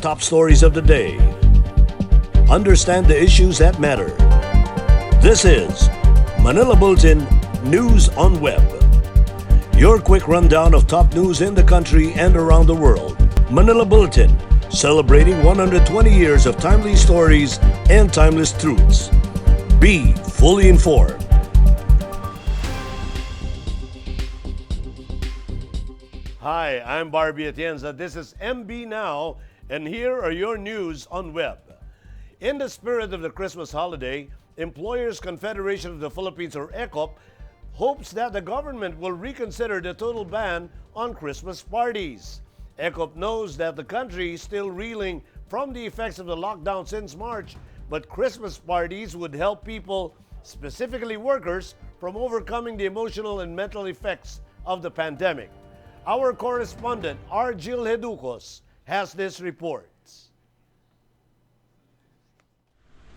top stories of the day. Understand the issues that matter. This is Manila Bulletin News on Web. Your quick rundown of top news in the country and around the world. Manila Bulletin, celebrating 120 years of timely stories and timeless truths. Be fully informed. Hi, I'm Barbie Atienza. This is MB Now, and here are your news on web. In the spirit of the Christmas holiday, Employers Confederation of the Philippines, or ECOP, hopes that the government will reconsider the total ban on Christmas parties. ECOP knows that the country is still reeling from the effects of the lockdown since March, but Christmas parties would help people, specifically workers, from overcoming the emotional and mental effects of the pandemic. Our correspondent, Argil Heducos, has this report.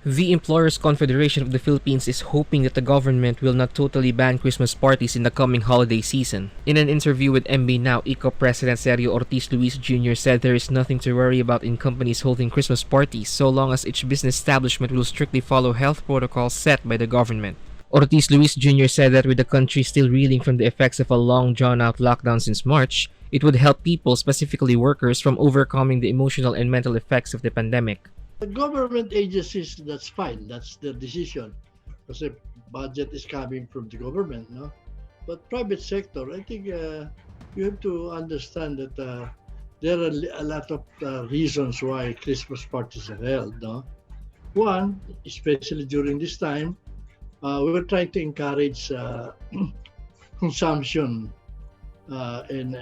The Employers Confederation of the Philippines is hoping that the government will not totally ban Christmas parties in the coming holiday season. In an interview with MB Now, ECOP President Sergio Ortiz Luis Jr. said there is nothing to worry about in companies holding Christmas parties so long as each business establishment will strictly follow health protocols set by the government. Ortiz Luis Jr. said that with the country still reeling from the effects of a long drawn-out lockdown since March, it would help people, specifically workers, from overcoming the emotional and mental effects of the pandemic. The government agencies, that's fine. That's their decision. Because the budget is coming from the government, no? But private sector, I think you have to understand that there are a lot of reasons why Christmas parties are held, no? One, especially during this time, we're trying to encourage consumption and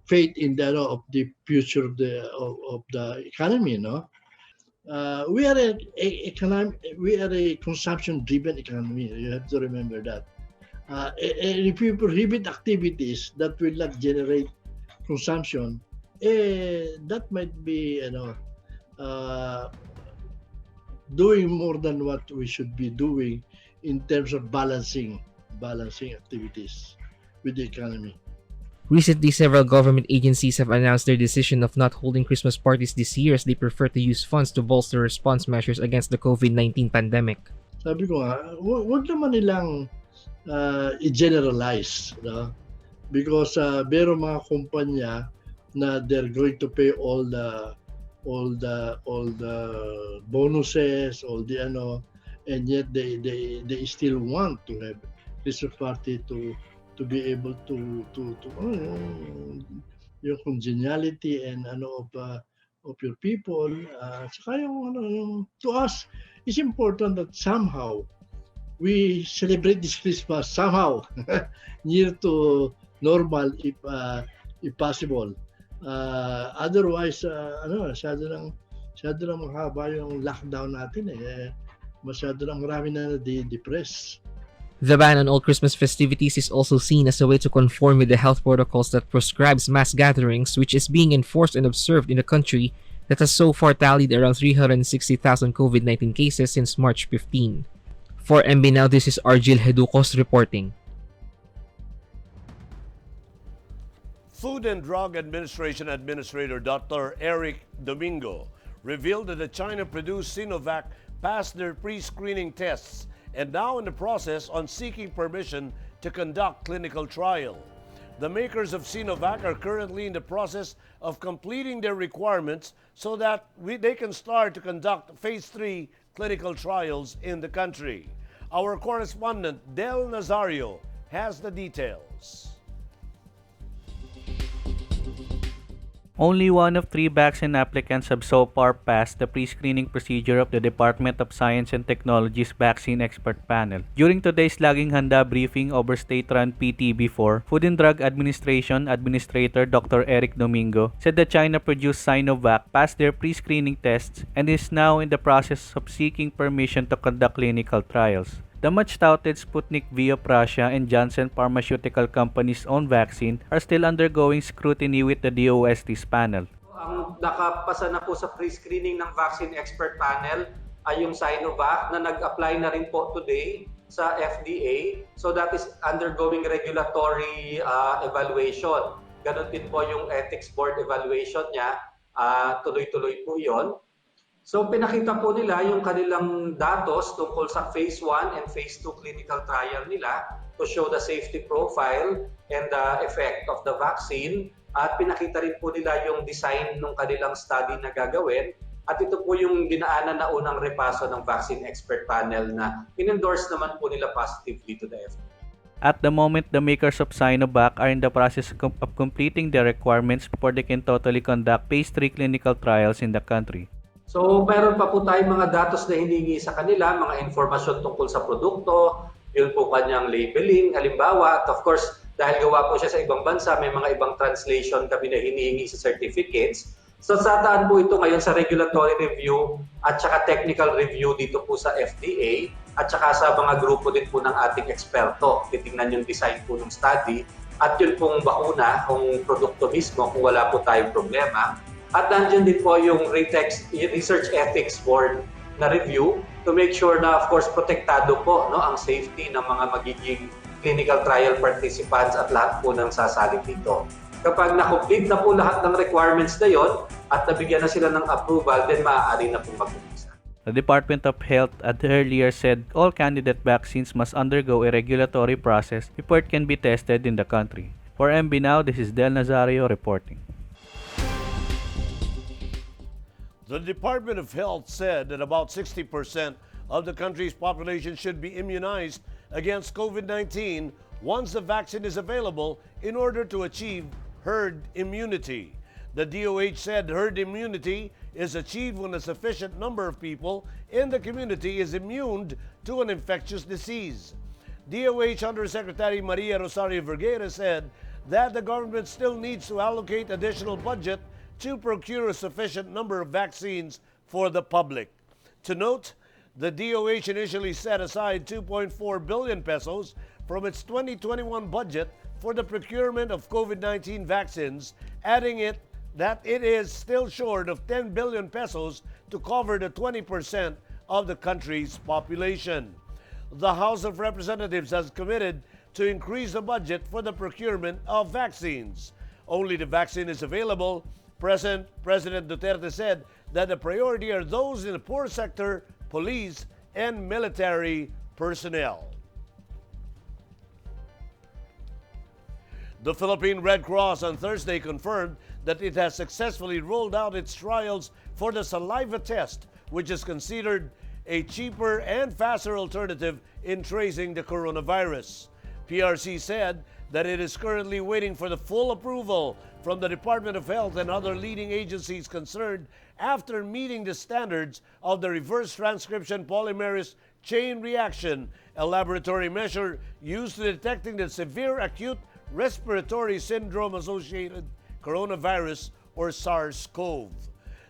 faith in the of the future of the economy. No, we are a consumption-driven economy. You have to remember that. And if you prohibit activities that will not generate consumption, that might be doing more than what we should be doing in terms of balancing activities with the economy. Recently, several government agencies have announced their decision of not holding Christmas parties this year as they prefer to use funds to bolster response measures against the COVID-19 pandemic. Sabi ko nga, huwag naman nilang i-generalize, no? Because meron mga kumpanya na they're going to pay all the bonuses, and yet they still want to have Christmas party to be able to yung congeniality and of your people. Saka yung to us, it's important that somehow we celebrate this Christmas somehow near to normal if possible. Otherwise, masyado lang mahaba yung lockdown natin masyado lang marami na depress. The ban on all Christmas festivities is also seen as a way to conform with the health protocols that prescribes mass gatherings, which is being enforced and observed in a country that has so far tallied around 360,000 COVID-19 cases since March 15. For MB Now, this is Argil Heducos reporting. Food and Drug Administration Administrator Dr. Eric Domingo revealed that the China-produced Sinovac passed their pre-screening tests and now in the process on seeking permission to conduct clinical trial. The makers of Sinovac are currently in the process of completing their requirements so that they can start to conduct phase 3 clinical trials in the country. Our correspondent Del Nazario has the details. Only one of 3 vaccine applicants have so far passed the pre-screening procedure of the Department of Science and Technology's Vaccine Expert Panel. During today's Laging Handa briefing over state-run PTB4, Food and Drug Administration Administrator Dr. Eric Domingo said that China-produced Sinovac passed their pre-screening tests and is now in the process of seeking permission to conduct clinical trials. The much-touted Sputnik V of Russia and Janssen Pharmaceutical Company's own vaccine are still undergoing scrutiny with the DOST's panel. Ang nakapasa na po sa pre-screening ng Vaccine Expert Panel ay yung Sinovac na nag-apply na rin po today sa FDA. So that is undergoing regulatory evaluation. Ganon din po yung ethics board evaluation niya. Tuloy-tuloy po yon. So pinakita po nila yung kanilang datos tungkol sa phase 1 and phase 2 clinical trial nila to show the safety profile and the effect of the vaccine. At pinakita rin po nila yung design ng kanilang study na gagawin. At ito po yung dinaanan na unang repaso ng vaccine expert panel na in-endorse naman po nila positively to the FDA. At the moment, the makers of Sinovac are in the process of completing their requirements before they can totally conduct phase 3 clinical trials in the country. So, meron pa po tayong mga datos na hiningi sa kanila, mga informasyon tungkol sa produkto, yun po kanyang labeling, halimbawa. At of course, dahil gawa po siya sa ibang bansa, may mga ibang translation kami na hinihingi sa certificates. So, sataan po ito ngayon sa regulatory review at saka technical review dito po sa FDA at saka sa mga grupo din po ng ating eksperto. Titingnan yung design po ng study at yun pong bakuna, kung produkto mismo, kung wala po tayong problema. At nandiyan din po yung Research Ethics Board na review to make sure na of course protektado po ang safety ng mga magiging clinical trial participants at lahat po ng sasali dito. Kapag na-complete na po lahat ng requirements na yon at nabigyan na sila ng approval, then maaari na po mag-umpisa. The Department of Health had earlier said all candidate vaccines must undergo a regulatory process before it can be tested in the country. For MB Now, this is Del Nazario reporting. The Department of Health said that about 60% of the country's population should be immunized against COVID-19 once the vaccine is available in order to achieve herd immunity. The DOH said herd immunity is achieved when a sufficient number of people in the community is immune to an infectious disease. DOH Undersecretary Maria Rosario Vergara said that the government still needs to allocate additional budget to procure a sufficient number of vaccines for the public. To note, the DOH initially set aside 2.4 billion pesos from its 2021 budget for the procurement of COVID-19 vaccines, adding that it is still short of 10 billion pesos to cover the 20% of the country's population. The House of Representatives has committed to increase the budget for the procurement of vaccines. Only the vaccine is available. President Duterte said that the priority are those in the poor sector, police, and military personnel. The Philippine Red Cross on Thursday confirmed that it has successfully rolled out its trials for the saliva test, which is considered a cheaper and faster alternative in tracing the coronavirus. PRC said that it is currently waiting for the full approval from the Department of Health and other leading agencies concerned after meeting the standards of the reverse transcription polymerase chain reaction, a laboratory measure used to detecting the severe acute respiratory syndrome-associated coronavirus or SARS-CoV.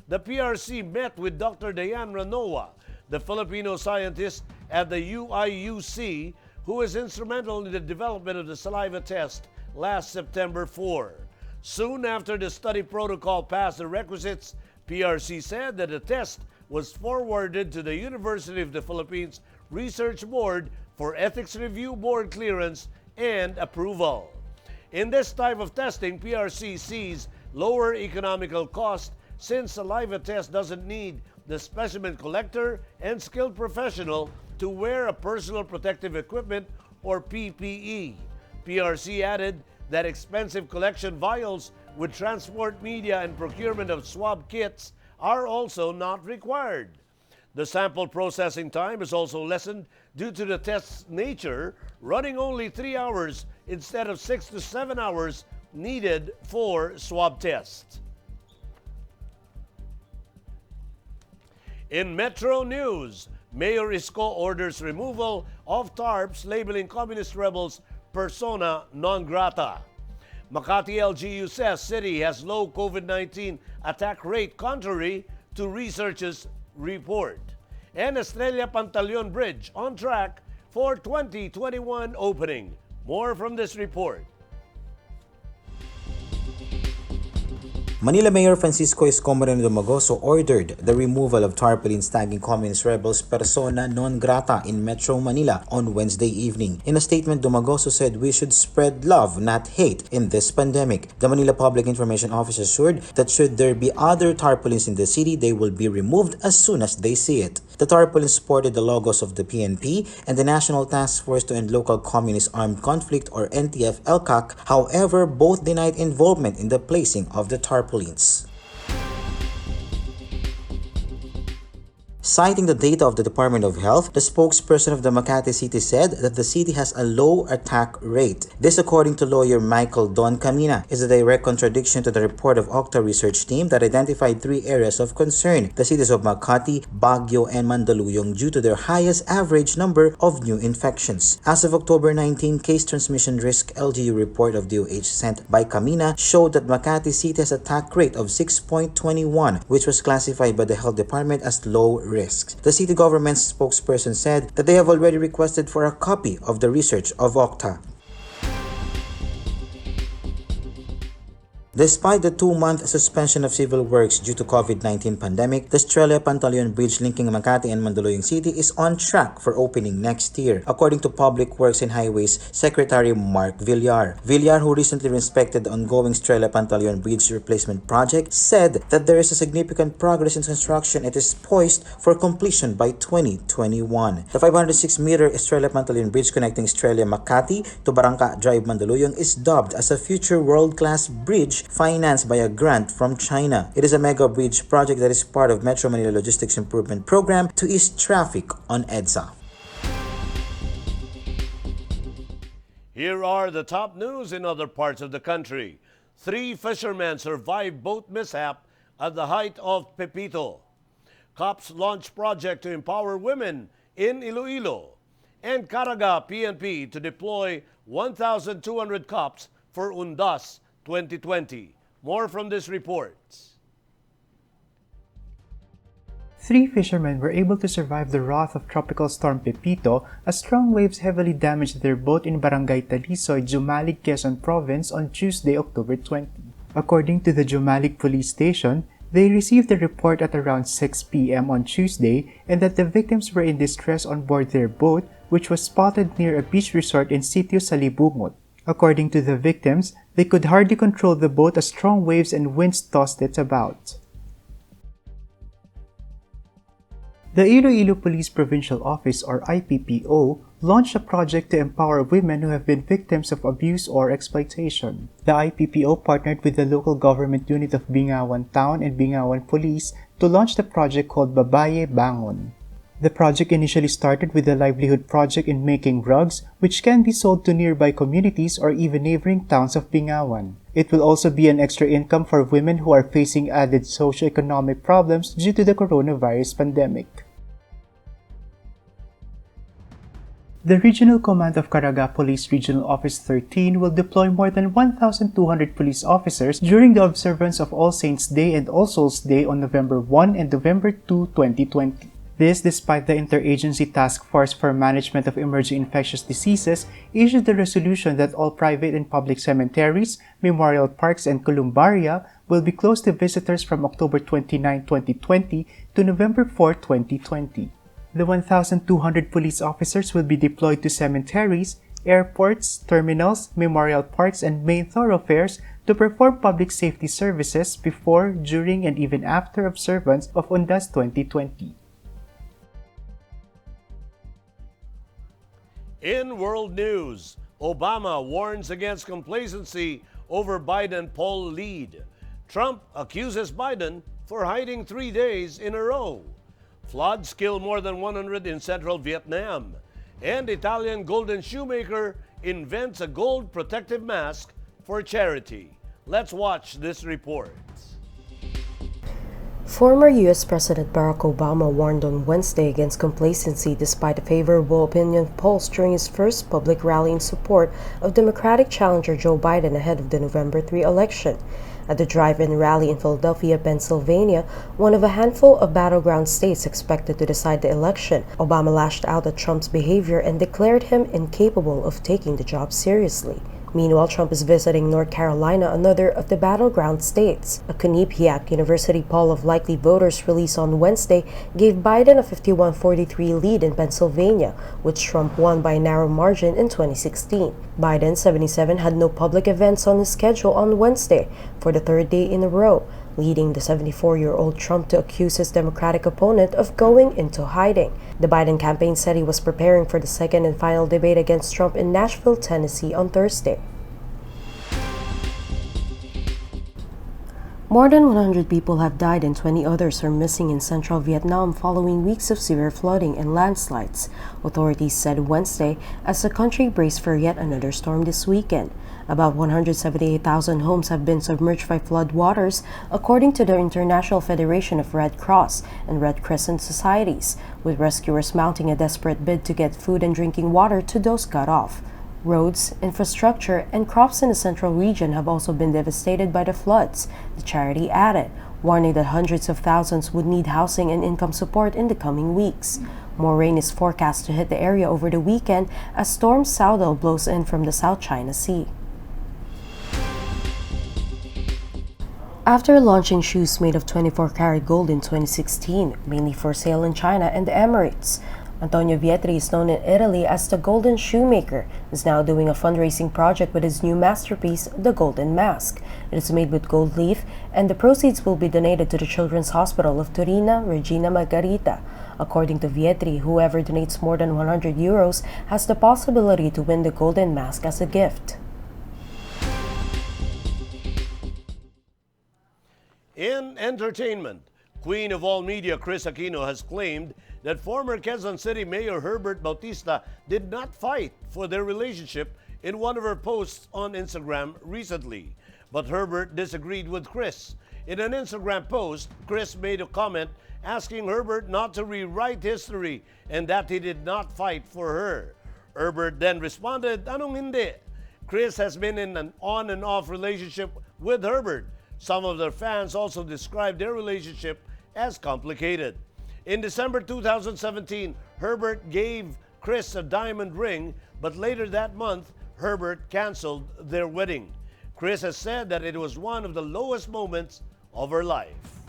The PRC met with Dr. Dayan Ranoa, the Filipino scientist at the UIUC, who was instrumental in the development of the saliva test last September 4. Soon after the study protocol passed the requisites, PRC said that the test was forwarded to the University of the Philippines Research Board for Ethics Review Board clearance and approval. In this type of testing, PRC sees lower economical cost since saliva test doesn't need the specimen collector and skilled professional to wear a personal protective equipment or PPE. PRC added that expensive collection vials with transport media and procurement of swab kits are also not required. The sample processing time is also lessened due to the test's nature, running only 3 hours instead of 6 to 7 hours needed for swab tests. In Metro News, Mayor Isko orders removal of tarps labeling communist rebels persona non grata. Makati LGU says city has low COVID-19 attack rate contrary to researchers' report. And Estrella Pantaleon Bridge on track for 2021 opening. More from this report. Manila Mayor Francisco Escomarino Dumagoso ordered the removal of tarpaulins tagging communist rebels persona non grata in Metro Manila on Wednesday evening. In a statement, Dumagoso said we should spread love, not hate, in this pandemic. The Manila Public Information Office assured that should there be other tarpaulins in the city, they will be removed as soon as they see it. The tarpaulins sported the logos of the PNP and the National Task Force to End Local Communist Armed Conflict or NTF-LCAC. However, both denied involvement in the placing of the tarpaulins. Citing the data of the Department of Health, the spokesperson of the Makati City said that the city has a low attack rate. This, according to lawyer Michael Don Camina, is a direct contradiction to the report of Octa research team that identified 3 areas of concern: the cities of Makati, Baguio, and Mandaluyong, due to their highest average number of new infections. As of October 19, case transmission risk LGU report of DOH sent by Camina showed that Makati City has attack rate of 6.21, which was classified by the Health Department as low risks. The city government's spokesperson said that they have already requested for a copy of the research of Octa. Despite the 2-month suspension of civil works due to COVID-19 pandemic, the Estrella Pantaleon Bridge linking Makati and Mandaluyong City is on track for opening next year, according to Public Works and Highways Secretary Mark Villar. Villar, who recently inspected the ongoing Estrella Pantaleon Bridge replacement project, said that there is a significant progress in construction. It is poised for completion by 2021. The 506-meter Estrella Pantaleon Bridge connecting Estrella Makati to Barangka Drive Mandaluyong is dubbed as a future world-class bridge financed by a grant from China. It is a mega bridge project that is part of Metro Manila Logistics Improvement Program to ease traffic on EDSA. Here are the top news in other parts of the country. 3 fishermen survived boat mishap at the height of Pepito. Cops launch project to empower women in Iloilo. And Caraga PNP to deploy 1,200 cops for UNDAS 2020. More from this report. 3 fishermen were able to survive the wrath of Tropical Storm Pepito as strong waves heavily damaged their boat in Barangay Talisoy, Jumalig, Quezon Province on Tuesday, October 20. According to the Jumalig Police Station, they received a report at around 6 p.m. on Tuesday and that the victims were in distress on board their boat, which was spotted near a beach resort in Sitio Salibungot. According to the victims, they could hardly control the boat as strong waves and winds tossed it about. The Iloilo Police Provincial Office, or IPPO, launched a project to empower women who have been victims of abuse or exploitation. The IPPO partnered with the local government unit of Bingawan Town and Bingawan Police to launch the project called Babaye Bangon. The project initially started with the livelihood project in making rugs, which can be sold to nearby communities or even neighboring towns of Bingawan. It will also be an extra income for women who are facing added socioeconomic problems due to the coronavirus pandemic. The Regional Command of Caraga Police Regional Office 13 will deploy more than 1,200 police officers during the observance of All Saints' Day and All Souls' Day on November 1 and November 2, 2020. This despite the Interagency Task Force for Management of Emerging Infectious Diseases issued the resolution that all private and public cemeteries, memorial parks, and columbaria will be closed to visitors from October 29, 2020 to November 4, 2020. The 1,200 police officers will be deployed to cemeteries, airports, terminals, memorial parks, and main thoroughfares to perform public safety services before, during, and even after observance of UNDAS 2020. In world news, Obama warns against complacency over Biden poll lead. Trump accuses Biden for hiding 3 days in a row. Floods kill more than 100 in central Vietnam. And Italian golden shoemaker invents a gold protective mask for charity. Let's watch this report. Former U.S. President Barack Obama warned on Wednesday against complacency despite a favorable opinion polls during his first public rally in support of Democratic challenger Joe Biden ahead of the November 3 election. At the drive-in rally in Philadelphia, Pennsylvania, one of a handful of battleground states expected to decide the election, Obama lashed out at Trump's behavior and declared him incapable of taking the job seriously. Meanwhile, Trump is visiting North Carolina, another of the battleground states. A Quinnipiac University poll of likely voters released on Wednesday gave Biden a 51-43 lead in Pennsylvania, which Trump won by a narrow margin in 2016. Biden, 77, had no public events on his schedule on Wednesday for the third day in a row, leading the 74-year-old Trump to accuse his Democratic opponent of going into hiding. The Biden campaign said he was preparing for the second and final debate against Trump in Nashville, Tennessee on Thursday. More than 100 people have died and 20 others are missing in central Vietnam following weeks of severe flooding and landslides, authorities said Wednesday as the country braced for yet another storm this weekend. About 178,000 homes have been submerged by flood waters, according to the International Federation of Red Cross and Red Crescent Societies, with rescuers mounting a desperate bid to get food and drinking water to those cut off. Roads, infrastructure, and crops in the central region have also been devastated by the floods, the charity added, warning that hundreds of thousands would need housing and income support in the coming weeks. More rain is forecast to hit the area over the weekend as Storm Saudal blows in from the South China Sea. After launching shoes made of 24-karat gold in 2016, mainly for sale in China and the Emirates, Antonio Vietri is known in Italy as the Golden Shoemaker, is now doing a fundraising project with his new masterpiece, the Golden Mask. It is made with gold leaf, and the proceeds will be donated to the Children's Hospital of Torino Regina Margherita. According to Vietri, whoever donates more than 100 euros has the possibility to win the Golden Mask as a gift. In entertainment, Queen of all media Chris Aquino has claimed that former Quezon City Mayor Herbert Bautista did not fight for their relationship in one of her posts on Instagram recently. But Herbert disagreed with Chris. In an Instagram post, Chris made a comment asking Herbert not to rewrite history and that he did not fight for her. Herbert then responded, "Anong hindi?" Chris has been in an on and off relationship with Herbert. Some of their fans also described their relationship as complicated. In December 2017, Herbert gave Chris a diamond ring, but later that month, Herbert canceled their wedding. Chris has said that it was one of the lowest moments of her life.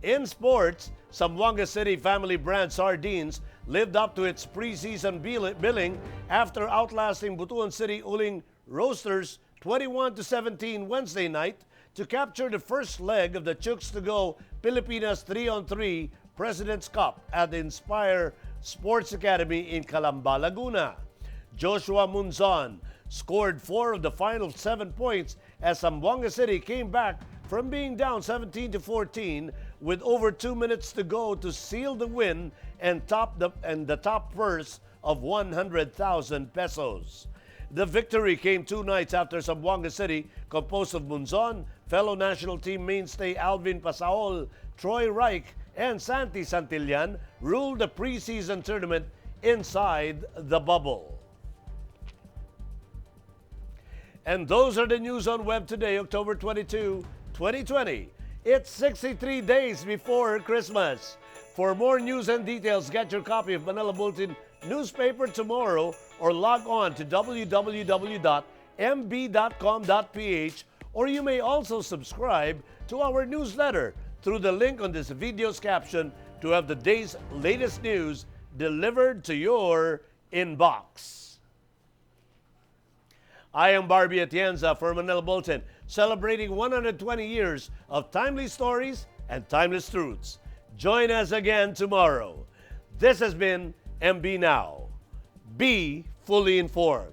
In sports, Zamboanga City family brand sardines lived up to its preseason billing after outlasting Butuan City Uling Roasters 21-17 Wednesday night to capture the first leg of the Chooks to Go Pilipinas 3-on-3 President's Cup at the Inspire Sports Academy in Calamba, Laguna. Joshua Munzon scored 4 of the final 7 points as Zamboanga City came back from being down 17-14 with over 2 minutes to go to seal the win and the top purse of 100,000 pesos. The victory came 2 nights after Zamboanga City, composed of Munzon, fellow national team mainstay Alvin Pasaol, Troy Reich, and Santi Santillan, ruled the preseason tournament inside the bubble. And those are the news on web today, October 22, 2020. It's 63 days before Christmas. For more news and details, get your copy of Manila Bulletin newspaper tomorrow or log on to www.mb.com.ph, or you may also subscribe to our newsletter through the link on this video's caption to have the day's latest news delivered to your inbox. I am Barbie Atienza for Manila Bulletin, celebrating 120 years of timely stories and timeless truths. Join us again tomorrow. This has been MB Now. Be fully informed.